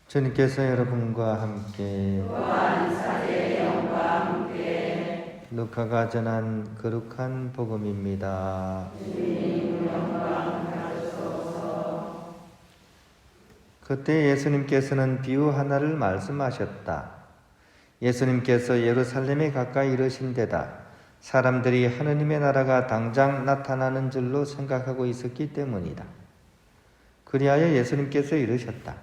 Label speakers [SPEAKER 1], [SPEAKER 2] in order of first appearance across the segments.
[SPEAKER 1] 주님께서 여러분과 함께 루카가 전한 거룩한 복음입니다. 그때 예수님께서는 비유 하나를 말씀하셨다. 예수님께서 예루살렘에 가까이 이르신 데다 사람들이 하느님의 나라가 당장 나타나는 줄로 생각하고 있었기 때문이다. 그리하여 예수님께서 이르셨다.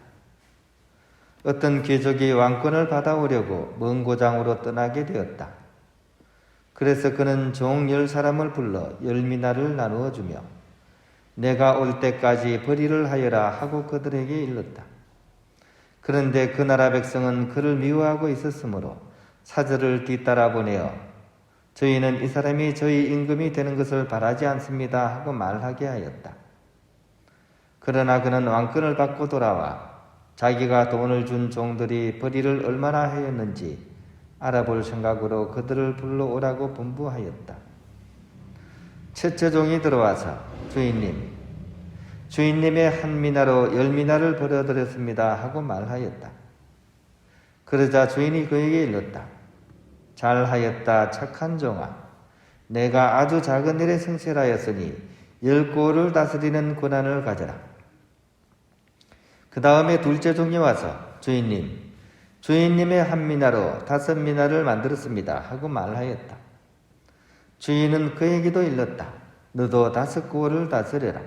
[SPEAKER 1] 어떤 귀족이 왕권을 받아오려고 먼 고장으로 떠나게 되었다. 그래서 그는 종 10사람을 불러 10미나를 나누어 주며 내가 올 때까지 벌이를 하여라 하고 그들에게 일렀다. 그런데 그 나라 백성은 그를 미워하고 있었으므로 사절을 뒤따라 보내어 저희는 이 사람이 저희 임금이 되는 것을 바라지 않습니다 하고 말하게 하였다. 그러나 그는 왕권을 받고 돌아와 자기가 돈을 준 종들이 벌이를 얼마나 하였는지 알아볼 생각으로 그들을 불러오라고 분부하였다. 첫째 종이 들어와서 주인님의 한 미나로 10미나를 벌어들였습니다 하고 말하였다. 그러자 주인이 그에게 일렀다. 잘하였다 착한 종아. 내가 아주 작은 일에 성실하였으니 10고을을 다스리는 권한을 가져라. 그 다음에 둘째 종이 와서 주인님의 한 미나로 5미나를 만들었습니다 하고 말하였다. 주인은 그에게도 일렀다. 너도 5고을을 다스려라.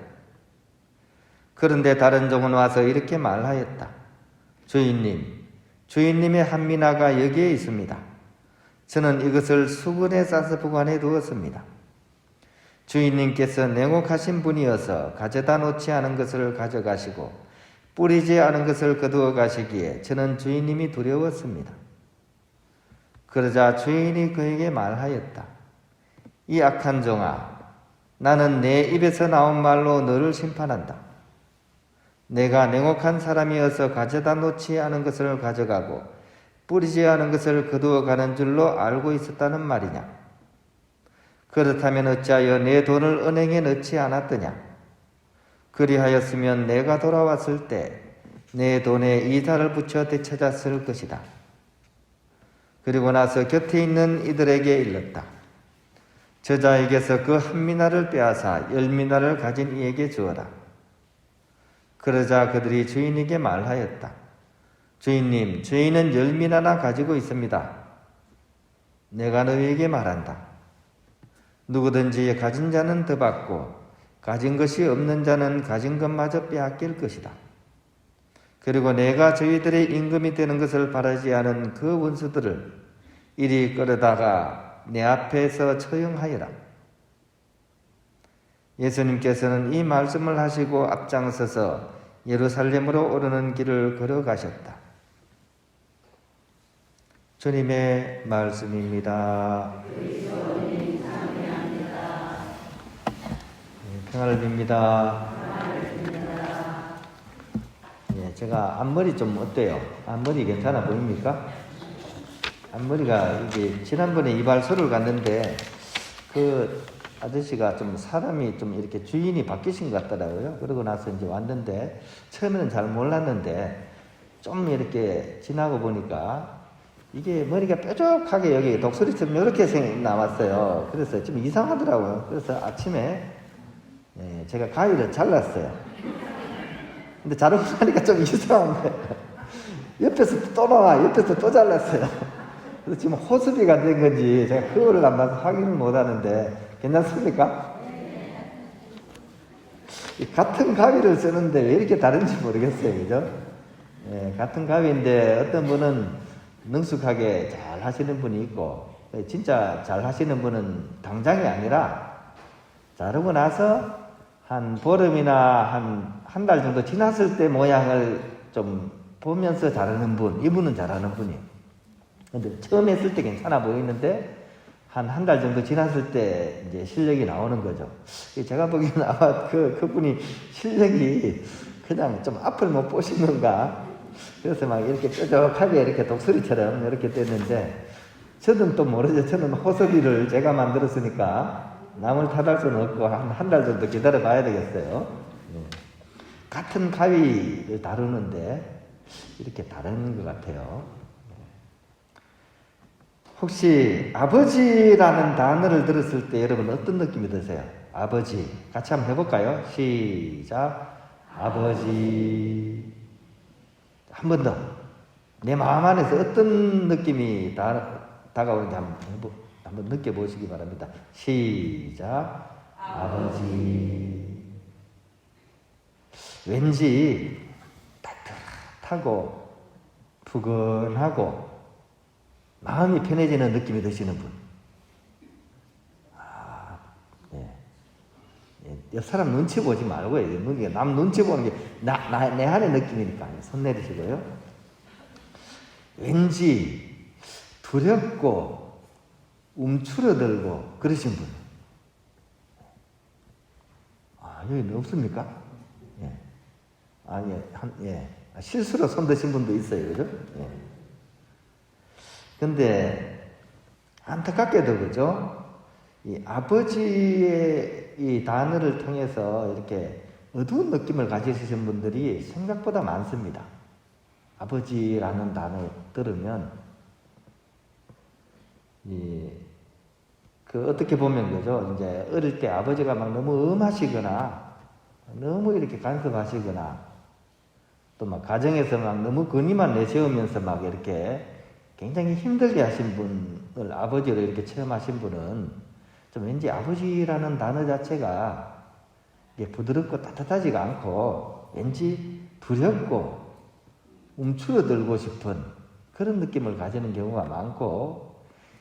[SPEAKER 1] 그런데 다른 종은 와서 이렇게 말하였다. 주인님의 한 미나가 여기에 있습니다. 저는 이것을 수건에 싸서 보관해 두었습니다. 주인님께서 냉혹하신 분이어서 가져다 놓지 않은 것을 가져가시고 뿌리지 않은 것을 거두어 가시기에 저는 주인님이 두려웠습니다. 그러자 주인이 그에게 말하였다. 이 악한 종아, 나는 내 입에서 나온 말로 너를 심판한다. 내가 냉혹한 사람이어서 가져다 놓지 않은 것을 가져가고 뿌리지 않은 것을 거두어 가는 줄로 알고 있었다는 말이냐? 그렇다면 어찌하여 내 돈을 은행에 넣지 않았더냐? 그리하였으면 내가 돌아왔을 때 내 돈에 이자를 붙여 되찾았을 것이다. 그리고 나서 곁에 있는 이들에게 일렀다. 저자에게서 그 한 미나를 빼앗아 10미나를 가진 이에게 주어라. 그러자 그들이 주인에게 말하였다. 주인님, 저희는 10미나나 가지고 있습니다. 내가 너희에게 말한다. 누구든지 가진 자는 더 받고 가진 것이 없는 자는 가진 것마저 빼앗길 것이다. 그리고 내가 저희들의 임금이 되는 것을 바라지 않은 그 원수들을 이리 끌어다가 내 앞에서 처형하여라. 예수님께서는 이 말씀을 하시고 앞장서서 예루살렘으로 오르는 길을 걸어가셨다. 주님의 말씀입니다. 평안을 빕니다. 제가 앞머리 좀 어때요? 앞머리 괜찮아 보입니까? 앞머리가 이게 지난번에 이발소를 갔는데 그 아저씨가 좀 사람이 좀 이렇게 주인이 바뀌신 것 같더라고요. 그러고 나서 이제 왔는데 처음에는 잘 몰랐는데 좀 이렇게 지나고 보니까 이게 머리가 뾰족하게 여기 독수리처럼 이렇게 나왔어요. 그래서 좀 이상하더라고요. 그래서 아침에 제가 가위를 잘랐어요. 근데 자르고 나니까 좀 이상한 거예요. 옆에서 또 나와, 옆에서 또 잘랐어요. 그래서 지금 호수비가 된 건지 제가 그거를 안 봐서 확인을 못 하는데 괜찮습니까? 같은 가위를 쓰는데 왜 이렇게 다른지 모르겠어요. 그죠? 같은 가위인데 어떤 분은 능숙하게 잘 하시는 분이 있고 진짜 잘 하시는 분은 당장이 아니라 자르고 나서 한 보름이나 한 달 정도 지났을 때 모양을 좀 보면서 자르는 분, 이분은 잘하는 분이에요. 근데 처음 했을 때 괜찮아 보이는데 한 달 정도 지났을 때 이제 실력이 나오는 거죠. 제가 보기에는 아마 그분이 실력이 그냥 좀 앞을 못 보신 건가 그래서 막 이렇게 뾰족하게 이렇게 독수리처럼 이렇게 됐는데, 저는 또 모르죠. 저는 호석이를 제가 만들었으니까 남을 탓할 수는 없고 한 달 정도 기다려 봐야 되겠어요. 같은 가위를 다루는데 이렇게 다른 것 같아요. 혹시 아버지라는 단어를 들었을 때 여러분 어떤 느낌이 드세요? 아버지. 같이 한번 해볼까요? 시작. 아버지. 한 번 더. 내 마음 안에서 어떤 느낌이 다가오는지 한번 느껴보시기 바랍니다. 시작. 아버지. 왠지 따뜻하고 푸근하고 마음이 편해지는 느낌이 드시는 분. 옆 사람 눈치 보지 말고요. 남 눈치 보는 게 내 안의 느낌이니까. 손 내리시고요. 왠지 두렵고 움츠러들고 그러신 분. 여기 없습니까? 실수로 손 드신 분도 있어요. 그죠? 근데 안타깝게도 그죠? 이 아버지의 이 단어를 통해서 이렇게 어두운 느낌을 가지신 분들이 생각보다 많습니다. 아버지라는 단어 들으면 어떻게 보면 그죠? 이제 어릴 때 아버지가 막 너무 엄하시거나 너무 이렇게 간섭하시거나 또 막 가정에서 막 너무 건의만 내세우면서 막 이렇게 굉장히 힘들게 하신 분을 아버지로 이렇게 체험하신 분은 좀 왠지 아버지라는 단어 자체가 부드럽고 따뜻하지가 않고 왠지 두렵고 움츠러들고 싶은 그런 느낌을 가지는 경우가 많고,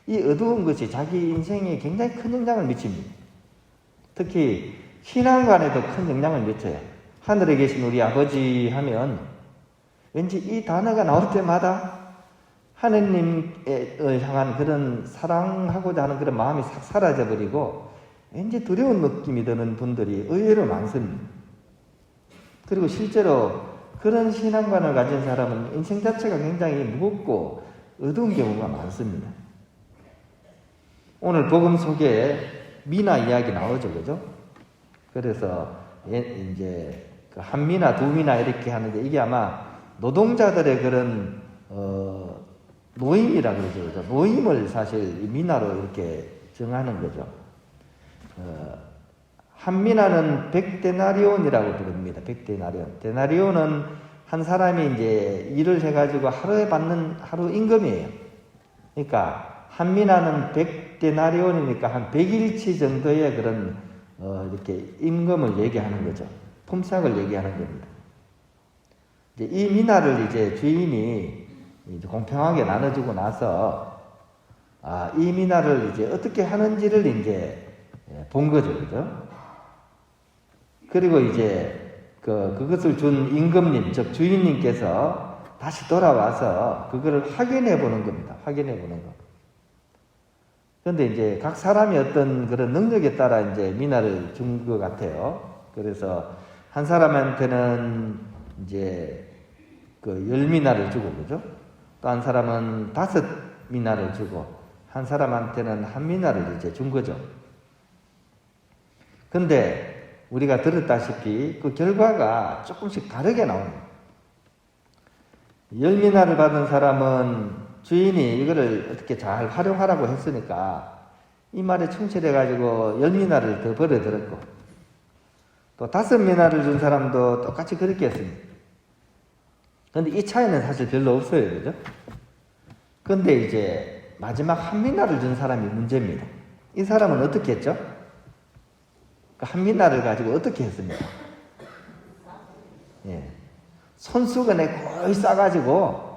[SPEAKER 1] 이 어두운 것이 자기 인생에 굉장히 큰 영향을 미칩니다. 특히 신앙관에도 큰 영향을 미쳐요. 하늘에 계신 우리 아버지 하면 왠지 이 단어가 나올 때마다 하느님을 향한 그런 사랑하고자 하는 그런 마음이 싹 사라져버리고 왠지 두려운 느낌이 드는 분들이 의외로 많습니다. 그리고 실제로 그런 신앙관을 가진 사람은 인생 자체가 굉장히 무겁고 어두운 경우가 많습니다. 오늘 복음 속에 미나 이야기 나오죠, 그죠? 그래서 이제 한 미나 두 미나 이렇게 하는데 이게 아마 노동자들의 그런 노임이라 그러죠, 그죠? 노임을 사실 미나로 이렇게 정하는 거죠. 한 미나는 100데나리온이라고 부릅니다. 100데나리온. 데나리온은 한 사람이 이제 일을 해가지고 하루에 받는 하루 임금이에요. 그러니까 한 미나는 100데나리온이니까 한 100일치 정도의 그런 이렇게 임금을 얘기하는 거죠. 품삯을 얘기하는 겁니다. 이제 이 미나를 이제 주인이 이제 공평하게 나눠주고 나서 이 미나를 이제 어떻게 하는지를 이제 본 거죠, 그죠? 그리고 이제 그것을 준 임금님, 즉 주인님께서 다시 돌아와서 그거를 확인해 보는 겁니다. 확인해 보는 거. 그런데 이제 각 사람이 어떤 그런 능력에 따라 이제 미나를 준 것 같아요. 그래서 한 사람한테는 이제 10미나를 주고, 그죠? 또 한 사람은 5미나를 주고, 한 사람한테는 1미나를 이제 준 거죠. 근데 우리가 들었다시피 그 결과가 조금씩 다르게 나옵니다. 10미나를 받은 사람은 주인이 이거를 어떻게 잘 활용하라고 했으니까 이 말에 충실해가지고 10미나를 더 벌어들었고, 또 5미나를 준 사람도 똑같이 그렇게 했습니다. 근데 이 차이는 사실 별로 없어요, 그죠? 근데 이제 마지막 1미나를 준 사람이 문제입니다. 이 사람은 어떻게 했죠? 그 1미나를 가지고 어떻게 했습니까? 손수건에 거의 싸가지고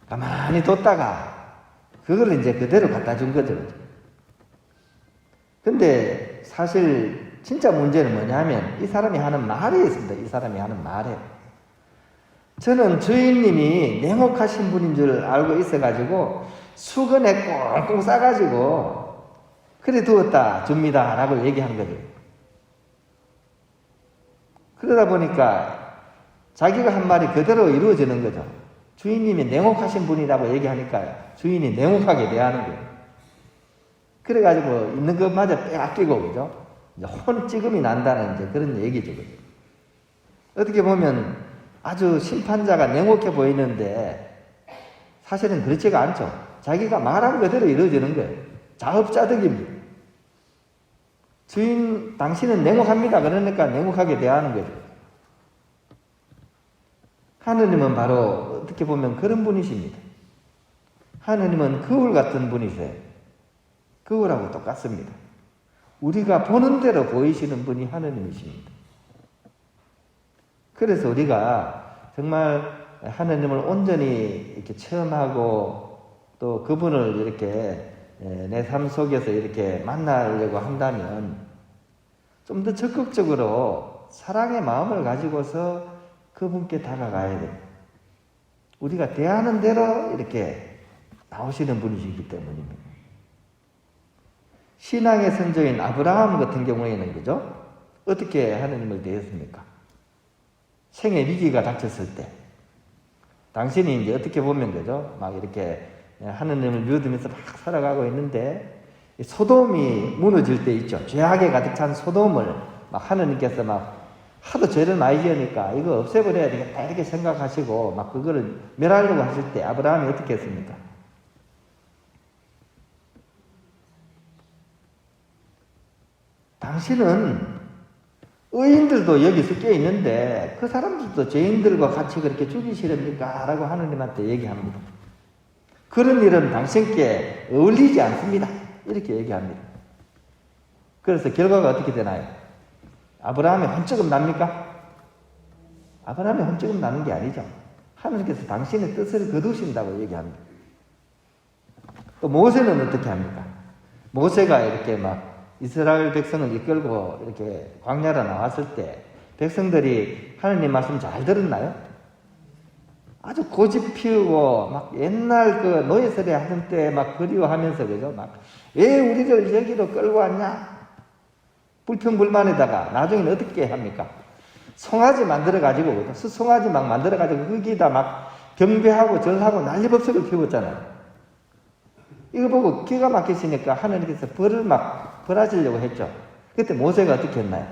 [SPEAKER 1] 가만히 뒀다가 그걸 이제 그대로 갖다 준 거죠. 근데 사실 진짜 문제는 뭐냐면 이 사람이 하는 말에 있습니다. 이 사람이 하는 말에. 저는 주인님이 냉혹하신 분인 줄 알고 있어가지고 수건에 꽁꽁 싸가지고 그래 두었다 줍니다 라고 얘기한 거죠. 그러다 보니까 자기가 한 말이 그대로 이루어지는 거죠. 주인님이 냉혹하신 분이라고 얘기하니까요. 주인이 냉혹하게 대하는 거예요. 그래가지고 있는 것마저 빼앗기고, 그죠? 이제 혼찌금이 난다는 이제 그런 얘기죠. 그죠? 어떻게 보면 아주 심판자가 냉혹해 보이는데 사실은 그렇지가 않죠. 자기가 말한 그대로 이루어지는 거예요. 자업자득입니다. 주인, 당신은 냉혹합니다. 그러니까 냉혹하게 대하는 거죠. 하느님은 바로 어떻게 보면 그런 분이십니다. 하느님은 거울 같은 분이세요. 거울하고 똑같습니다. 우리가 보는 대로 보이시는 분이 하느님이십니다. 그래서 우리가 정말 하느님을 온전히 이렇게 체험하고 또 그분을 이렇게 내 삶 속에서 이렇게 만나려고 한다면 좀 더 적극적으로 사랑의 마음을 가지고서 그분께 다가가야 돼요. 우리가 대하는 대로 이렇게 나오시는 분이시기 때문입니다. 신앙의 선조인 아브라함 같은 경우에는 그죠? 어떻게 하느님을 대했습니까? 생의 위기가 닥쳤을 때 당신이 이제 어떻게 보면 그죠? 막 이렇게 하느님을 믿으면서 막 살아가고 있는데 소돔이 무너질 때 있죠. 죄악에 가득 찬 소돔을 막 하느님께서 막 하도 죄를 많이 지으니까 이거 없애버려야 되겠다 이렇게 생각하시고 막 그거를 멸하려고 하실 때 아브라함이 어떻게 했습니까? 당신은 의인들도 여기서 껴 있는데 그 사람들도 죄인들과 같이 그렇게 죽이시렵니까? 라고 하느님한테 얘기합니다. 그런 일은 당신께 어울리지 않습니다. 이렇게 얘기합니다. 그래서 결과가 어떻게 되나요? 아브라함의 혼적음 납니까? 아브라함의 혼적음 나는 게 아니죠. 하나님께서 당신의 뜻을 거두신다고 얘기합니다. 또 모세는 어떻게 합니까? 모세가 이렇게 막 이스라엘 백성을 이끌고 이렇게 광야로 나왔을 때 백성들이 하나님 말씀 잘 들었나요? 아주 고집 피우고 막 옛날 그 노예살이 하던 때 막 그리워하면서 그죠? 막 왜 우리를 여기로 끌고 왔냐? 불평불만에다가 나중에는 어떻게 합니까? 송아지 만들어가지고 수송아지 막 만들어가지고 거기다 막 경배하고 절하고 난리법석을 피웠잖아요. 이거 보고 기가 막히시니까 하나님께서 벌을 막 벌하시려고 했죠. 그때 모세가 어떻게 했나요?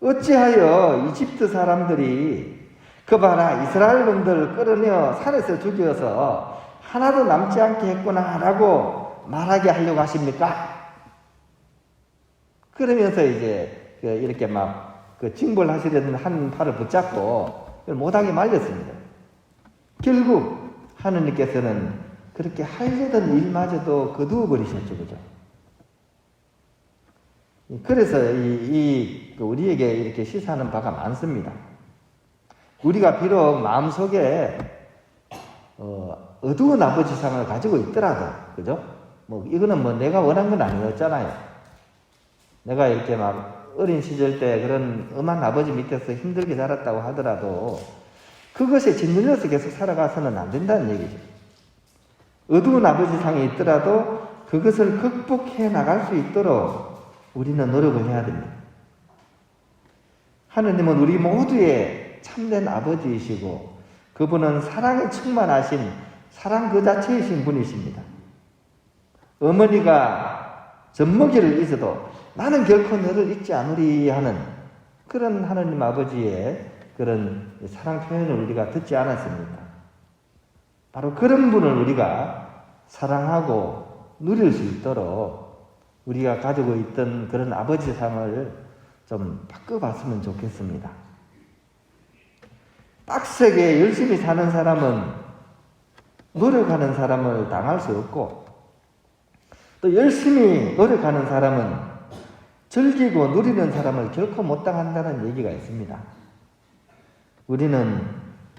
[SPEAKER 1] 어찌하여 이집트 사람들이 그 봐라 이스라엘 놈들 끌어내어 산에서 죽여서 하나도 남지 않게 했구나 라고 말하게 하려고 하십니까? 그러면서 이제 이렇게 막 그 징벌하시려는 한 팔을 붙잡고 못하게 말렸습니다. 결국 하느님께서는 그렇게 하려던 일마저도 거두어 버리셨죠. 그죠? 그래서 우리에게 이렇게 시사하는 바가 많습니다. 우리가 비록 마음속에 어두운 아버지상을 가지고 있더라도, 그죠? 뭐 이거는 뭐 내가 원한 건 아니었잖아요. 내가 이렇게 막 어린 시절 때 그런 엄한 아버지 밑에서 힘들게 자랐다고 하더라도 그것에 짓눌려서 계속 살아가서는 안 된다는 얘기죠. 어두운 아버지상이 있더라도 그것을 극복해 나갈 수 있도록 우리는 노력을 해야 됩니다. 하느님은 우리 모두의 참된 아버지이시고 그분은 사랑에 충만하신 사랑 그 자체이신 분이십니다. 어머니가 젖먹이를 잊어도 나는 결코 너를 잊지 않으리 하는 그런 하느님 아버지의 그런 사랑 표현을 우리가 듣지 않았습니까? 바로 그런 분을 우리가 사랑하고 누릴 수 있도록 우리가 가지고 있던 그런 아버지상을 좀 바꿔봤으면 좋겠습니다. 빡세게 열심히 사는 사람은 노력하는 사람을 당할 수 없고 또 열심히 노력하는 사람은 즐기고 누리는 사람을 결코 못 당한다는 얘기가 있습니다. 우리는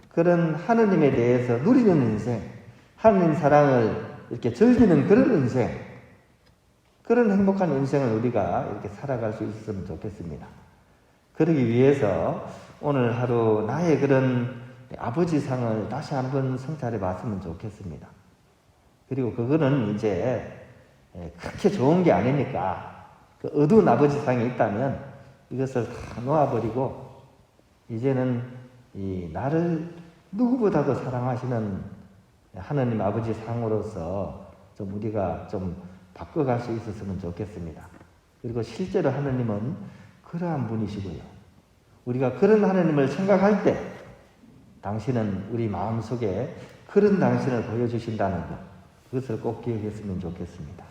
[SPEAKER 1] 그런 하느님에 대해서 누리는 인생, 하느님 사랑을 이렇게 즐기는 그런 인생, 그런 행복한 인생을 우리가 이렇게 살아갈 수 있었으면 좋겠습니다. 그러기 위해서 오늘 하루 나의 그런 아버지상을 다시 한번 성찰해 봤으면 좋겠습니다. 그리고 그거는 이제 그렇게 좋은 게 아니니까 그 어두운 아버지상이 있다면 이것을 다 놓아버리고 이제는 이 나를 누구보다도 사랑하시는 하느님 아버지 상으로서 좀 우리가 좀 바꿔갈 수 있었으면 좋겠습니다. 그리고 실제로 하느님은 그러한 분이시고요. 우리가 그런 하느님을 생각할 때 당신은 우리 마음속에 그런 당신을 보여주신다는 것, 그것을 꼭 기억했으면 좋겠습니다.